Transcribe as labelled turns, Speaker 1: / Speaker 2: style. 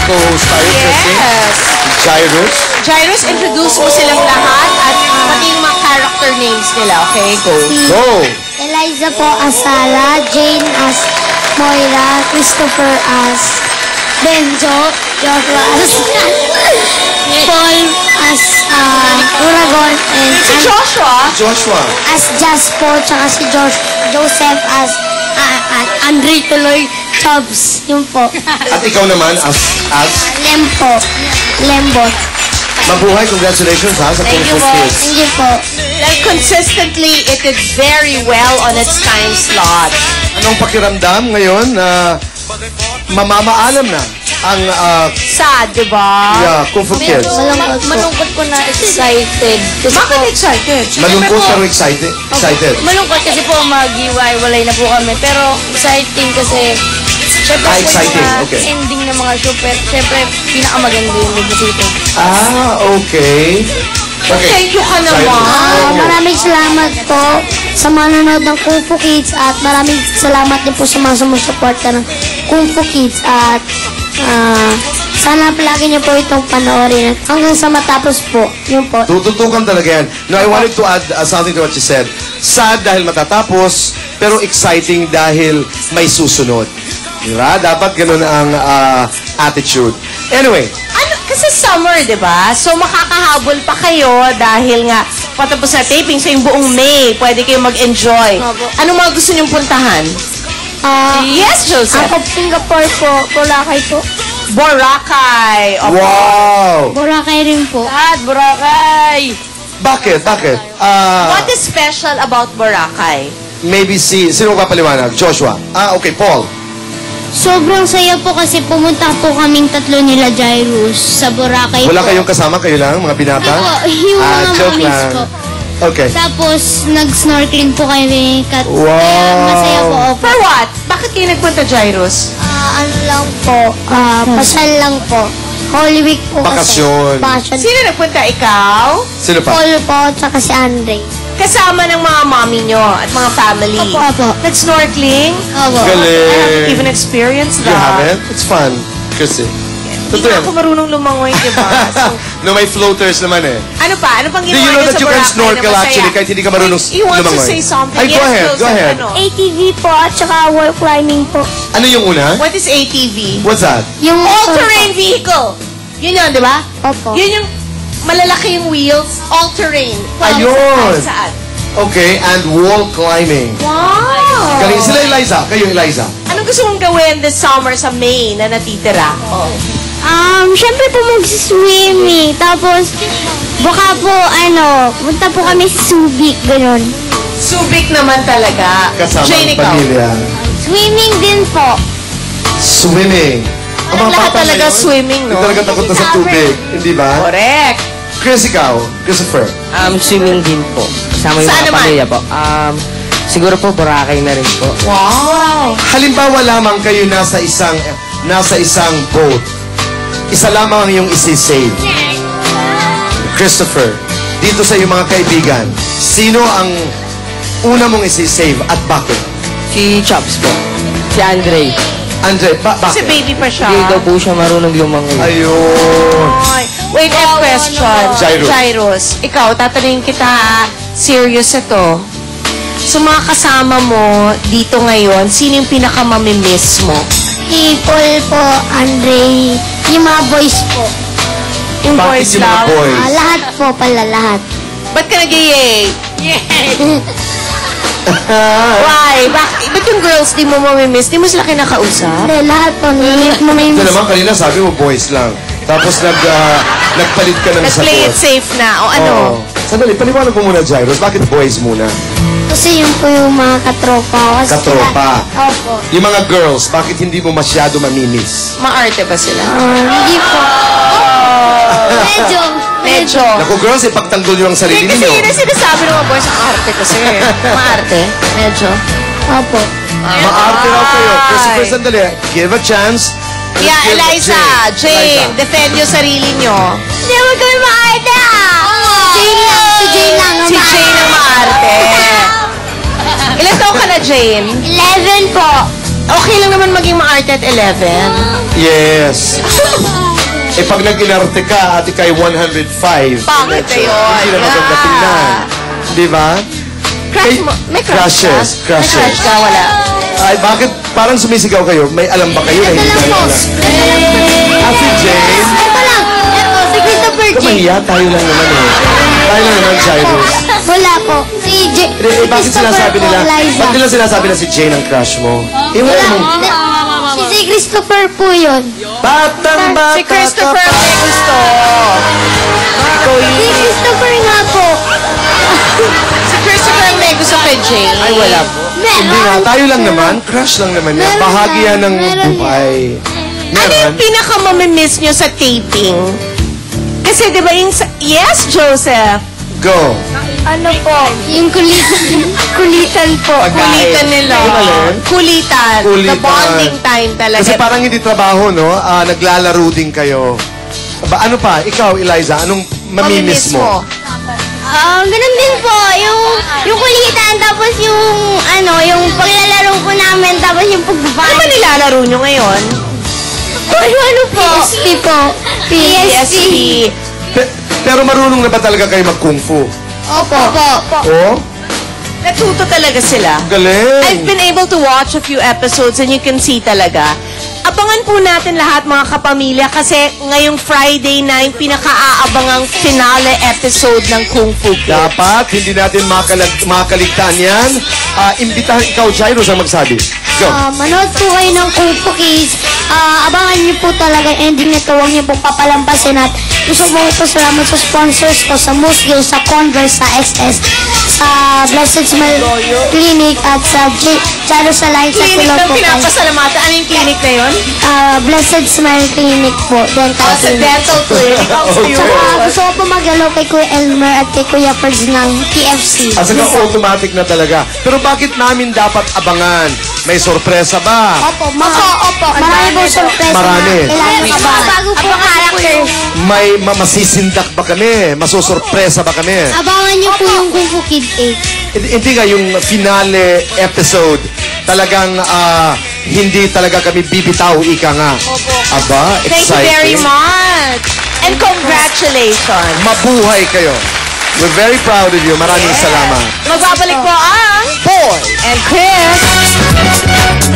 Speaker 1: co-host tayo.
Speaker 2: Yes.
Speaker 1: Jairus.
Speaker 2: Jairus, introduce mo silang lahat at pati yung mga character names nila, okay? Go.
Speaker 1: Go.
Speaker 3: Eliza po as Sarah, Jane as Moira, Christopher as Benjo, Joshua as Paul as Uragon, and
Speaker 2: Si Joshua.
Speaker 1: Joshua.
Speaker 3: as Jasper, tsaka si Joseph as Andre Tuloy Chubbs. Yun po.
Speaker 1: At ikaw naman as
Speaker 3: Lembot.
Speaker 1: mabuhay. Congratulations ha sa
Speaker 2: Thank you
Speaker 1: Kung Fu
Speaker 2: po.
Speaker 1: Kids.
Speaker 3: Thank you po.
Speaker 2: Like, consistently, it did very well on its time slot.
Speaker 1: Anong pakiramdam ngayon na mamamaalam na ang
Speaker 2: Sad, di ba?
Speaker 1: Kung Fu Kids?
Speaker 3: Malungkot po na excited.
Speaker 2: Bakit excited?
Speaker 1: Malungkot pero excited.
Speaker 3: Malungkot kasi po mag-iwalay na po kami. Pero exciting kasi syempre po
Speaker 1: exciting.
Speaker 3: yung
Speaker 1: Okay.
Speaker 3: ending ng mga show. Pero syempre pinakamaganda yung dito.
Speaker 1: Okay.
Speaker 2: Thank you ka naman.
Speaker 3: Maraming salamat po sa manonood ng Kung Fu Kids at maraming salamat din po sa mga sumusuporta ng Kung Fu Kids at sana palagi niyo po itong panoorin at hanggang sa matapos po. Yun po.
Speaker 1: Tututukan talaga yan. No, I wanted to add something to what you said. Sad dahil matatapos, pero exciting dahil may susunod. Diba? Dapat ganun ang attitude. Anyway,
Speaker 2: Kasi summer, di ba? So, makakahabol pa kayo dahil nga patapos na taping sa yung buong May. Pwede kayo mag-enjoy. Anong mga gusto niyong puntahan? Yes, Joseph.
Speaker 3: Ako Singapore po, Boracay po.
Speaker 2: Boracay. Okay.
Speaker 1: wow!
Speaker 3: Boracay rin po.
Speaker 2: Boracay.
Speaker 1: Bakit?
Speaker 2: What is special about Boracay?
Speaker 1: Maybe sino papaliwanag? Joshua. Okay, Paul.
Speaker 3: Sobrang saya po kasi pumunta po kaming tatlo nila Jairus sa Boracay
Speaker 1: Wala
Speaker 3: po.
Speaker 1: kayong kasama? Kayo lang, mga binata?
Speaker 3: Yung mga
Speaker 1: joke
Speaker 3: mommies
Speaker 1: lang.
Speaker 3: ko.
Speaker 1: Okay.
Speaker 3: Tapos, nag-snorkeling po kami.
Speaker 1: Wow.
Speaker 3: Kaya masaya po ako.
Speaker 2: For what? Bakit kayo nagpunta, Jairus?
Speaker 3: Ano lang po, pasal lang po. Holy Week po
Speaker 1: Bakasyon.
Speaker 3: kasi. Bakasyon.
Speaker 2: Sino nagpunta? Ikaw?
Speaker 1: Sino pa?
Speaker 3: Paul po, tsaka si Andre.
Speaker 2: Kasama ng mga mommy nyo at mga family.
Speaker 3: Opo.
Speaker 2: Nag-snorkeling?
Speaker 3: Opo.
Speaker 2: I
Speaker 1: Galing.
Speaker 2: haven't even experienced
Speaker 1: You
Speaker 2: that.
Speaker 1: haven't? It's fun. Kasi.
Speaker 2: Hindi
Speaker 1: Totoo
Speaker 2: na
Speaker 1: yan.
Speaker 2: ako marunong lumangoy, di ba? So,
Speaker 1: No, may floaters naman eh.
Speaker 2: ano pa? Ano pang
Speaker 1: Do
Speaker 2: ginawa
Speaker 1: you know
Speaker 2: niyo
Speaker 1: that
Speaker 2: sa
Speaker 1: you can
Speaker 2: Boracay
Speaker 1: snorkel
Speaker 2: na masaya?
Speaker 1: actually kahit hindi ka marunong
Speaker 2: You want to
Speaker 1: lumangoy?
Speaker 2: say something?
Speaker 1: Ay, go ahead,
Speaker 2: Joseph,
Speaker 1: go ahead.
Speaker 2: Ano?
Speaker 3: ATV po, at saka wall climbing po.
Speaker 1: Ano yung una?
Speaker 2: What is ATV?
Speaker 1: What's that?
Speaker 3: Yung
Speaker 2: All-terrain vehicle. Yun yun, di ba?
Speaker 3: Opo.
Speaker 2: Yun yung malalaki yung wheels, all-terrain.
Speaker 1: Ayun.
Speaker 2: Saan?
Speaker 1: Okay, and wall climbing.
Speaker 2: Wow!
Speaker 1: Galing. Sila Eliza. Kayo Eliza.
Speaker 2: Anong gusto mong gawin this summer sa May na natitira? Oh.
Speaker 3: Syempre po mag-swimming. Tapos, baka po, punta po kami sa Subic, gano'n.
Speaker 2: Subic naman talaga.
Speaker 1: Kasama
Speaker 2: Jane,
Speaker 1: ang
Speaker 2: ikaw.
Speaker 1: pamilya.
Speaker 3: Swimming din po.
Speaker 1: Swimming. Ang mga
Speaker 2: Lahat
Speaker 1: bata
Speaker 2: talaga
Speaker 1: ngayon,
Speaker 2: swimming, no?
Speaker 1: Hindi talaga takot na sa tubig. Hindi ba?
Speaker 2: Correct.
Speaker 1: Chris, ikaw. Christopher.
Speaker 4: Swimming din po. Kasama yung
Speaker 2: Saan
Speaker 4: mga
Speaker 2: naman?
Speaker 4: pamilya po. Siguro po Boracay na rin po.
Speaker 2: Wow!
Speaker 1: Halimbawa lamang kayo nasa isang boat. Isa lamang ang iyong isi-save. Christopher, dito sa iyong mga kaibigan, sino ang una mong isi-save at bakit?
Speaker 4: Si Chops po. Si Andre.
Speaker 1: Andre,
Speaker 2: Kasi
Speaker 1: bakit?
Speaker 2: baby pa siya.
Speaker 4: Hindi daw po siya marunong lumangoy.
Speaker 1: Ayun.
Speaker 2: Ay, wait, I have a question.
Speaker 1: Jairus.
Speaker 2: Jairus, ikaw, tatanungin kita, serious ito. So, mga kasama mo dito ngayon, sino yung pinakamamimiss mo?
Speaker 3: Si Paul po, Andre, yung mga boys po.
Speaker 2: Yung
Speaker 1: Bakit
Speaker 2: boys
Speaker 1: yung mga
Speaker 2: lang?
Speaker 1: boys?
Speaker 3: Lahat po pala, lahat.
Speaker 2: Ba't ka nag-yay? Why? Ba't yung girls di mo mamimiss? Di mo sila kinakausap?
Speaker 3: Hindi, lahat po.
Speaker 1: Ito
Speaker 3: Mamimiss.
Speaker 1: naman kanina sabi mo boys lang. Tapos nagpalit ka ng
Speaker 2: Nag-play it
Speaker 1: sagot.
Speaker 2: safe na. O ano?
Speaker 1: Oo. Sandali, paliwanag ko muna, Jairus. Bakit boys muna?
Speaker 3: Kasi yun po yung mga katropa ko. Kasi
Speaker 1: Katropa.
Speaker 3: Opo.
Speaker 1: Yung mga girls, bakit hindi mo masyado mamimiss?
Speaker 2: Maarte ba sila?
Speaker 3: Hindi po. Medyo.
Speaker 2: Medyo.
Speaker 1: Naku, girls, ipagtanggol nyo ang sarili
Speaker 2: Kasi
Speaker 1: ninyo.
Speaker 2: yun ang sinasabi ng mga boys, maarte kasi. Maarte? Medyo.
Speaker 3: Opo.
Speaker 1: Maarte raw kayo. Christopher, sandali. Give a chance.
Speaker 2: Yeah,
Speaker 1: Give a
Speaker 2: Eliza, Jane, defend yung sarili nyo.
Speaker 3: Hindi mo kami maarte Jane lang. Si Jane lang.
Speaker 2: Si Jane ang maarte. Ilan taon ka na, Jane?
Speaker 3: 11 po.
Speaker 2: Okay lang naman maging maarte at 11.
Speaker 1: Yes. Eh pag nag-inarte ka at ikay 105.
Speaker 2: Pangit
Speaker 1: medyo
Speaker 2: na yun.
Speaker 1: Hindi na maganda
Speaker 2: Ah.
Speaker 1: tingnan. Di ba?
Speaker 2: Crush mo? May crush ka?
Speaker 1: Crushes.
Speaker 2: May crush ka? Wala.
Speaker 1: Ay, bakit parang sumisigaw kayo? May alam ba kayo?
Speaker 3: Ito
Speaker 1: Hindi
Speaker 3: lang
Speaker 1: kayo
Speaker 3: po.
Speaker 1: alam. Ah, si Jane?
Speaker 3: Ito lang. Ito, si Christopher J.
Speaker 1: Kamahiya, tayo lang naman eh. Tayo lang naman, Jairus.
Speaker 3: Wala po. Si J.
Speaker 1: Eh, bakit sinasabi
Speaker 3: po,
Speaker 1: nila?
Speaker 3: Liza.
Speaker 1: Bakit nila sinasabi na si Jane ang crush mo? Eh, wala
Speaker 3: Wala.
Speaker 1: mong...
Speaker 3: Si Christopher po yun.
Speaker 1: Batang bata
Speaker 2: Si Christopher
Speaker 1: ka pa.
Speaker 2: may gusto. Ikaw
Speaker 3: Si
Speaker 2: yun.
Speaker 3: Christopher nga po.
Speaker 2: Si Christopher may gusto kay Jane.
Speaker 4: Ay, wala po.
Speaker 1: Hindi nga, tayo lang naman. Crush lang naman yan.
Speaker 3: Meron
Speaker 1: Bahagi yan ng
Speaker 3: yan. Meron
Speaker 1: buhay.
Speaker 2: Ano
Speaker 1: Meron.
Speaker 2: yung pinaka-mamimiss nyo sa taping? Kasi di ba yung... Yes, Joseph?
Speaker 1: Go.
Speaker 3: Ano po? Yung kulitan. Kulitan po.
Speaker 2: Kulitan nila.
Speaker 1: Yung alin?
Speaker 2: Kulitan. The
Speaker 1: Kulitan.
Speaker 2: bonding time talaga.
Speaker 1: Kasi parang hindi trabaho, no? Naglalaro din kayo. Ano pa? Ikaw, Eliza, anong mamimiss mo?
Speaker 3: Ganun din po. Yung kulitan, tapos yung, yung paglalaro po namin, tapos yung
Speaker 2: Ano ba
Speaker 3: pagbabalik.
Speaker 2: nilalaro nyo ngayon?
Speaker 3: Ano po? PSP po.
Speaker 2: PSP.
Speaker 1: Pero marunong na ba talaga kayo mag-kung fu?
Speaker 3: Opo. Opo.
Speaker 1: Oh?
Speaker 2: Natuto talaga sila.
Speaker 1: Galing.
Speaker 2: I've been able to watch a few episodes and you can see talaga. Abangan po natin lahat mga kapamilya kasi ngayong Friday na yung pinaka-aabangang finale episode ng Kung Fu Kids.
Speaker 1: Dapat, hindi natin makaligtaan yan. Imbitahan ikaw, Jairus, ang magsabi. Go.
Speaker 3: Manood po kayo ng Kung Fu Kids. Abangan niyo po talaga yung ending nito. Huwag niyo po papalampasin at gusto mo po salamat sa sponsors ko sa Musgil, sa Converse, sa SS, sa Blessed Smile Clinic at sa Jairus Alliance sa
Speaker 2: Clinic
Speaker 3: Pulo
Speaker 2: ng
Speaker 3: po.
Speaker 2: pinapasalamatan. Ano yung clinic na yun?
Speaker 3: Blessed Smile Clinic po. Dental
Speaker 2: Sa
Speaker 3: Clinic.
Speaker 2: dental clinic. Ang
Speaker 1: Okay.
Speaker 3: Saka gusto ko po mag-hello kay Kuya Elmer at kay Kuya Ferds ng TFC.
Speaker 1: Asa ka automatic na talaga. Pero bakit namin dapat abangan? May sorpresa ba?
Speaker 3: Opo. Marami po surprise
Speaker 1: Marami.
Speaker 3: na kailangan abangan. Bago po characters.
Speaker 1: May masisindak ba kami? Masusurpresa ba kami?
Speaker 3: Abangan niyo po yung Kung Fu Kid 8.
Speaker 1: Hindi nga, yung finale episode, talagang hindi talaga kami bibitaw, ika nga. Aba,
Speaker 2: Thank you very
Speaker 1: exciting.
Speaker 2: much. And congratulations.
Speaker 1: Mabuhay kayo. We're very proud of you. Maraming salamat.
Speaker 2: Magbabalik po ang Paul and Chris.